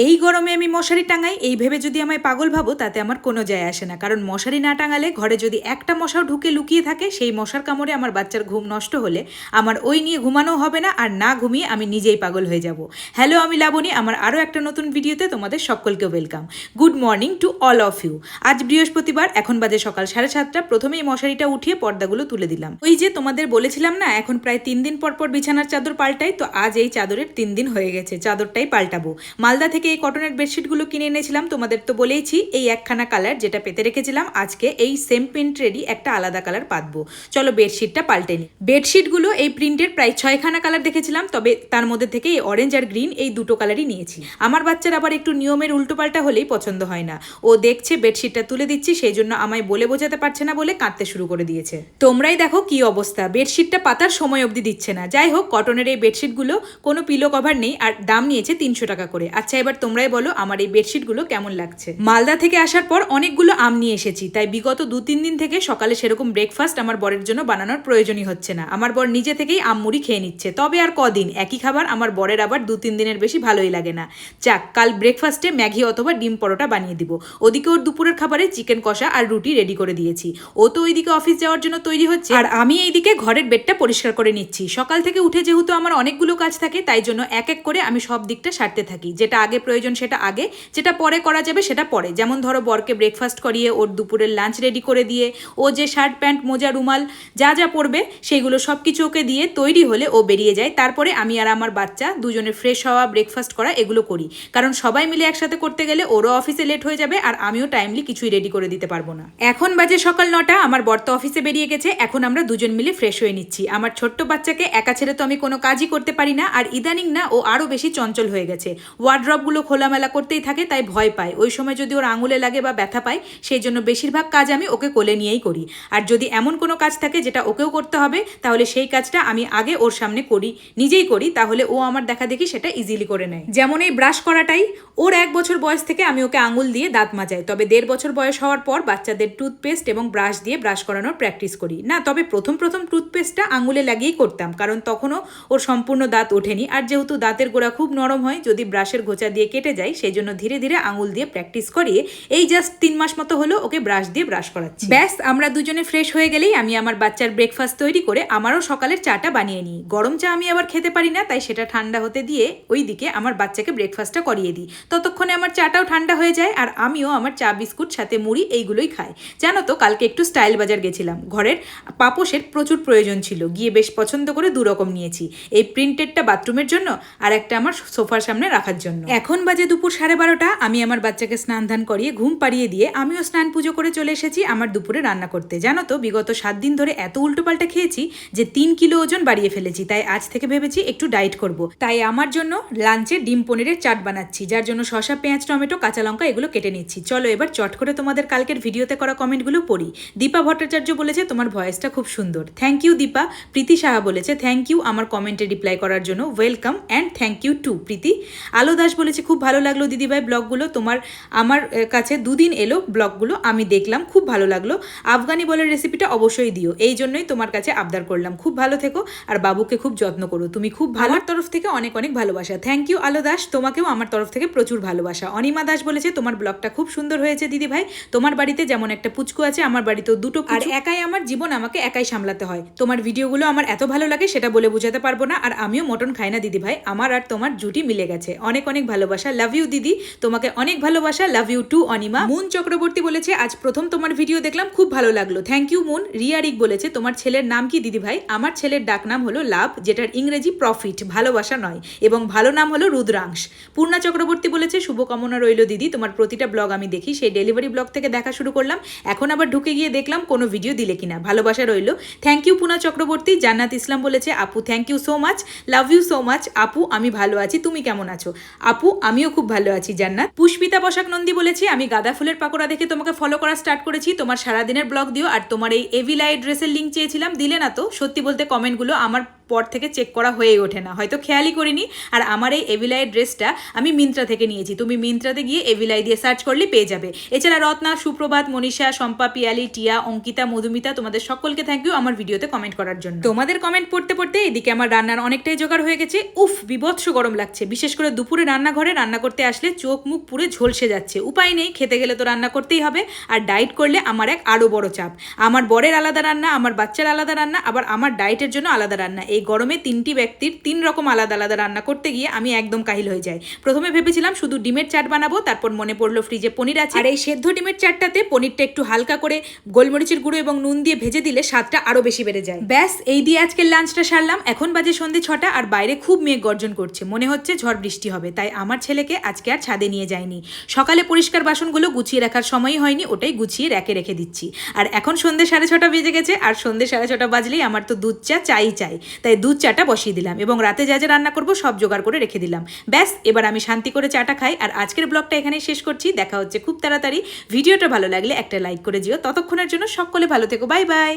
এই গরমে আমি মশারি টাঙাই এই ভেবে যদি আমায় পাগল ভাবো তাতে আমার কোনো যায় আসে না, কারণ মশারি না টাঙালে ঘরে যদি একটা মশাও ঢুকে লুকিয়ে থাকে সেই মশার কামড়ে আমার বাচ্চার ঘুম নষ্ট হলে আমার ওই নিয়ে ঘুমানো হবে না, আর না ঘুমিয়ে আমি নিজেই পাগল হয়ে যাব। হ্যালো, আমি লাবণী, আমার আরও একটা নতুন ভিডিওতে তোমাদের সকলকে welcome. Good morning to all of you. আজ বৃহস্পতিবার, এখন বাজে সকাল 7:30। প্রথমেই মশারিটা উঠিয়ে পর্দাগুলো তুলে দিলাম। ওই যে তোমাদের বলেছিলাম না এখন প্রায় 3 দিন পর পর বিছানার চাদর পাল্টাই, তো আজ এই চাদরের 3 দিন হয়ে গেছে, চাদরটাই পাল্টাবো। মালদা থেকে এই কটনের বেডশিটগুলো কিনে এনেছিলাম, তোমাদের তো বলেইছি এই একখানা কালার যেটা পেতে রেখেছিলাম, আজকে এই সেম প্রিন্টেরই একটা আলাদা কালার পাতবো। চলো বেডশিটটা পাল্টে নিই। বেডশিটগুলো এই প্রিন্টের প্রায় 6খানা কালার দেখেছিলাম, তবে তার মধ্যে থেকে এই অরেঞ্জ আর গ্রিন এই দুটো কালারই নিয়েছি। আমার বাচ্চার আবার একটু নিয়মের উল্টোপাল্টা হলেই পছন্দ হয় না। ও দেখছে বেডশিটটা তুলে দিচ্ছি, সেই জন্য আমায় বলে বোঝাতে পারছে না বলে কাঁদতে শুরু করে দিয়েছে। তোমরাই দেখো কি অবস্থা, বেডশিটটা পাতার সময় অবধি দিচ্ছে না। যাই হোক, কটনের এই বেডশিটগুলো কোনো পিলো কভার নেই আর দাম নিয়েছে 300 টাকা করে। আচ্ছা, এবার তোমরাই বলো আমার এই বেডশিটগুলো কেমন লাগছে। মালদা থেকে আসার পর অনেকগুলো আম নিয়ে এসেছি, তাই বিগত 2-3 দিন থেকে সকালে সেরকম ব্রেকফাস্ট আমার বরের জন্য বানানোর প্রয়োজনই হচ্ছে না। আমার বর নিজে থেকেই আম মুড়ি খেয়ে নিচ্ছে। তবে আর কদিন একই খাবার আমার বরের আবার 2-3 দিনের বেশি ভালোই লাগে না। যাক, কাল ব্রেকফাস্টে ম্যাগি অথবা ডিম পরোটা বানিয়ে দিব। ওদিকে ওর দুপুরের খাবারে চিকেন কষা আর রুটি রেডি করে দিয়েছি। ও তো ওইদিকে অফিস যাওয়ার জন্য তৈরি হচ্ছে, আর আমি এইদিকে ঘরের বেডটা পরিষ্কার করে নিচ্ছি। সকাল থেকে উঠে যেহেতু আমার অনেকগুলো কাজ থাকে, তাই জন্য এক এক করে আমি সব দিকটা সারতে থাকি। যেটা আগে প্রয়োজন সেটা আগে, যেটা পরে করা যাবে সেটা পরে। যেমন ধরো, বরকে ব্রেকফাস্ট করিয়ে ওর দুপুরের লাঞ্চ রেডি করে দিয়ে ও যে শার্ট প্যান্ট মোজা রুমাল যা যা পরবে সেইগুলো সব কিছু ওকে দিয়ে তৈরি হলে ও বেরিয়ে যায়। তারপরে আমি আর আমার বাচ্চা দুজনে ফ্রেশ হওয়া, ব্রেকফাস্ট করা এগুলো করি, কারণ সবাই মিলে একসাথে করতে গেলে ওরও অফিসে লেট হয়ে যাবে আর আমিও টাইমলি কিছুই রেডি করে দিতে পারবো না। এখন বাজে সকাল 9টা, আমার বর তো অফিসে বেরিয়ে গেছে। এখন আমরা দুজন মিলে ফ্রেশ হয়ে নিচ্ছি। আমার ছোট্ট বাচ্চাকে একা ছেড়ে তো আমি কোনো কাজই করতে পারি না, আর ইদানিং না ও আরও বেশি চঞ্চল হয়ে গেছে। ওয়ার্ড্রপগুলো খোলামেলা করতেই থাকে, তাই ভয় পায় ওই সময় যদি ওর আঙুলে লাগে বা ব্যথা পায়, সেই জন্য বেশিরভাগ কাজ আমি ওকে কোলে নিয়েই করি। আর যদি এমন কোনো কাজ থাকে যেটা ওকেও করতে হবে, তাহলে সেই কাজটা আমি আগে ওর সামনে করি, নিজেই করি, তাহলে ও আমার দেখা দেখি সেটা ইজিলি করে নেয়। যেমন এই ব্রাশ করাটাই, ওর 1 বছর বয়স থেকে আমি ওকে আঙুল দিয়ে দাঁত মাজাই, তবে 1.5 বছর বয়স হওয়ার পর বাচ্চাদের টুথপেস্ট এবং ব্রাশ দিয়ে ব্রাশ করানোর প্র্যাকটিস করি না। তবে প্রথম টুথপেস্টটা আঙুলে লাগিয়েই করতাম, কারণ তখনও ওর সম্পূর্ণ দাঁত ওঠেনি, আর যেহেতু দাঁতের গোড়া খুব নরম হয়, যদি ব্রাশের গোছা দিয়ে কেটে যায়, সেই জন্য ধীরে ধীরে আঙুল দিয়ে প্র্যাকটিস করিয়ে এই জাস্ট 3 মাস মতো হলো ওকে ব্রাশ দিয়ে ব্রাশ করাচ্ছি। ব্যাস, আমরা দুজনে ফ্রেশ হয়ে গেলেই আমি আমার বাচ্চার ব্রেকফাস্ট তৈরি করে আমারও সকালের চাটা বানিয়ে নিই। গরম চা আমি আবার খেতে পারি না, তাই সেটা ঠান্ডা হতে দিয়ে ওইদিকে আমার বাচ্চাকে ব্রেকফাস্টটা করিয়ে দিই। ততক্ষণে আমার চাটাও ঠান্ডা হয়ে যায়, আর আমিও আমার চা বিস্কুট সাথে মুড়ি এইগুলোই খাই। জানো তো, কালকে একটু স্টাইল বাজার গেছিলাম। ঘরের পাপোশের প্রচুর প্রয়োজন ছিল, গিয়ে বেশ পছন্দ করে 2 রকম নিয়েছি। এই প্রিন্টেডটা বাথরুমের জন্য আর একটা আমার সোফার সামনে রাখার জন্য। এখন বাজে দুপুর 12:30। আমি আমার বাচ্চাকে স্নান ধান করিয়ে ঘুম পাড়িয়ে দিয়ে আমিও স্নান পুজো করে চলে এসেছি আমার দুপুরে রান্না করতে। জানো তো, বিগত 7 দিন ধরে এত উল্টোপাল্টা খেয়েছি যে 3 কিলো ওজন বাড়িয়ে ফেলেছি, তাই আজ থেকে ভেবেছি একটু ডায়েট করব। তাই আমার জন্য লাঞ্চে ডিম পনিরের চাট বানাচ্ছি, যার জন্য শসা, পেঁয়াজ, টমেটো, কাঁচা লঙ্কা এগুলো কেটে নিচ্ছি। চলো এবার চট করে তোমাদের কালকের ভিডিওতে করা কমেন্টগুলো পড়ি। দীপা ভট্টাচার্য বলেছে তোমার ভয়েসটা খুব সুন্দর। Thank you Deepa. প্রীতি সাহা বলেছে থ্যাংক ইউ আমার কমেন্টে রিপ্লাই করার জন্য, welcome and thank you to Priti. Alo Das বলেছে খুব ভালো লাগলো দিদিভাই ব্লগগুলো, তোমার আমার কাছে 2 দিন এলো ব্লগগুলো, আমি দেখলাম, খুব ভালো লাগলো। আফগানি বলের রেসিপিটা অবশ্যই দিও, এই জন্যই তোমার কাছে আবদার করলাম। খুব ভালো থেকো আর বাবুকে খুব যত্ন করো, তুমি খুব ভালো। আমার তরফ থেকে অনেক অনেক ভালোবাসা। থ্যাংক ইউ আলো দাস, তোমাকেও আমার তরফ থেকে প্রচুর ভালোবাসা। অনিমা দাস বলেছে তোমার ব্লগটা খুব সুন্দর হয়েছে দিদিভাই, তোমার বাড়িতে যেমন একটা পুচকু আছে, আমার বাড়িতেও 2টো, আর একাই আমার জীবন, আমাকে একাই সামলাতে হয়। তোমার ভিডিওগুলো আমার এত ভালো লাগে সেটা বলে বোঝাতে পারবো না, আর আমিও মটন খাই না দিদিভাই, আমার আর তোমার জুটি মিলে গেছে। অনেক অনেক ভালোবাসা, লাভ ইউ দিদি, তোমাকে অনেক ভালোবাসা, love you too Anima. Moon Chakraborty বলেছে আজ প্রথম তোমার ভিডিও দেখলাম, খুব ভালো লাগলো, থ্যাংক ইউ মুন। রিয়ারিক বলেছে তোমার ছেলের নাম কি দিদিভাই? আমার ছেলের ডাক নাম হলো লাভ, যেটার ইংরেজি প্রফিট, ভালোবাসা নয়, এবং ভালো নাম হলো রুদ্রাংশ। পূর্ণা চক্রবর্তী বলেছে শুভকামনা রইল দিদি, তোমার প্রতিটা ব্লগ আমি দেখি, সেই ডেলিভারি ব্লগ থেকে দেখা শুরু করলাম, এখন আবার ঢুকে গিয়ে দেখলাম কোনো ভিডিও দিলে কিনা, ভালোবাসা রইল। Thank you Purna Chakraborty. জান্নাত ইসলাম বলেছে আপু thank you so much, love you so much আপু, আমি ভালো আছি, তুমি কেমন আছো? আপু আমিও খুব ভালো আছি জান্নাত। পুষ্পিতা বসাক নন্দী বলেছে আমি গাঁদা ফুলের পাকোড়া দেখে তোমাকে ফলো করা স্টার্ট করেছি, তোমার সারাদিনের ব্লগ দিও, আর তোমার এই এভিলাই ড্রেসের লিঙ্ক চেয়েছিলাম, দিলে না তো। সত্যি বলতে কমেন্টগুলো আমার পর থেকে চেক করা হয়েই ওঠে না, হয়তো খেয়ালই করিনি। আর আমার এই এভিলাইয়ের ড্রেসটা আমি মিন্ত্রা থেকে নিয়েছি, তুমি মিন্ত্রাতে গিয়ে এভিলাই দিয়ে সার্চ করলে পেয়ে যাবে। এছাড়া রত্না, সুপ্রভাত, মনীষা, শম্পা, পিয়ালি, টিয়া, অঙ্কিতা, মধুমিতা, তোমাদের সকলকে থ্যাংক ইউ আমার ভিডিওতে কমেন্ট করার জন্য। তোমাদের কমেন্ট পড়তে পড়তে এদিকে আমার রান্নার অনেকটাই জোগাড় হয়ে গেছে। উফ, বিভৎস গরম লাগছে, বিশেষ করে দুপুরে রান্নাঘরে রান্না করতে আসলে চোখ মুখ পুরো ঝলসে যাচ্ছে। উপায় নেই, খেতে গেলে তো রান্না করতেই হবে। আর ডায়েট করলে আমার এক আরও বড় চাপ, আমার বরের আলাদা রান্না, আমার বাচ্চার আলাদা রান্না, আবার আমার ডায়েটের জন্য আলাদা রান্না। এই গরমে তিনটি ব্যক্তির 3 রকম আলাদা আলাদা রান্না করতে গিয়ে আমি একদম কাহিল হয়ে যাই। প্রথমে ভেবেছিলাম শুধু ডিমের চাট বানাবো, তারপর মনে পড়লো ফ্রিজে পনির আছে, আর এই সেদ্ধ ডিমের চাটটাতে পনিরটা একটু হালকা করে গোলমরিচের গুঁড়ো এবং নুন দিয়ে ভেজে দিলে স্বাদটা আরো বেশি বেড়ে যায়। ব্যাস, এই দিয়ে আজকের লাঞ্চটা সারলাম। এখন বাজে সন্ধ্যে 6টা আর বাইরে খুব মেঘ গর্জন করছে, মনে হচ্ছে ঝড় বৃষ্টি হবে। তাই আমার ছেলেকে আজকে আর ছাদে নিয়ে যায়নি। সকালে পরিষ্কার বাসনগুলো গুছিয়ে রাখার সময়ই হয়নি, ওটাই গুছিয়ে রেখে দিচ্ছি। আর এখন সন্ধ্যে 6:30 বেজে গেছে, আর সন্ধ্যে 6:30 বাজলেই আমার তো দুধ চা চাই। তাই দুধ চাটা বসিয়ে দিলাম এবং রাতে যা যা রান্না করবো সব জোগাড় করে রেখে দিলাম। ব্যাস, এবার আমি শান্তি করে চাটা খাই। আর আজকের ব্লগটা এখানেই শেষ করছি, দেখা হচ্ছে খুব তাড়াতাড়ি। ভিডিওটা ভালো লাগলে একটা লাইক করে দিও। ততক্ষণের জন্য সকলে ভালো থেকো, বাই বাই।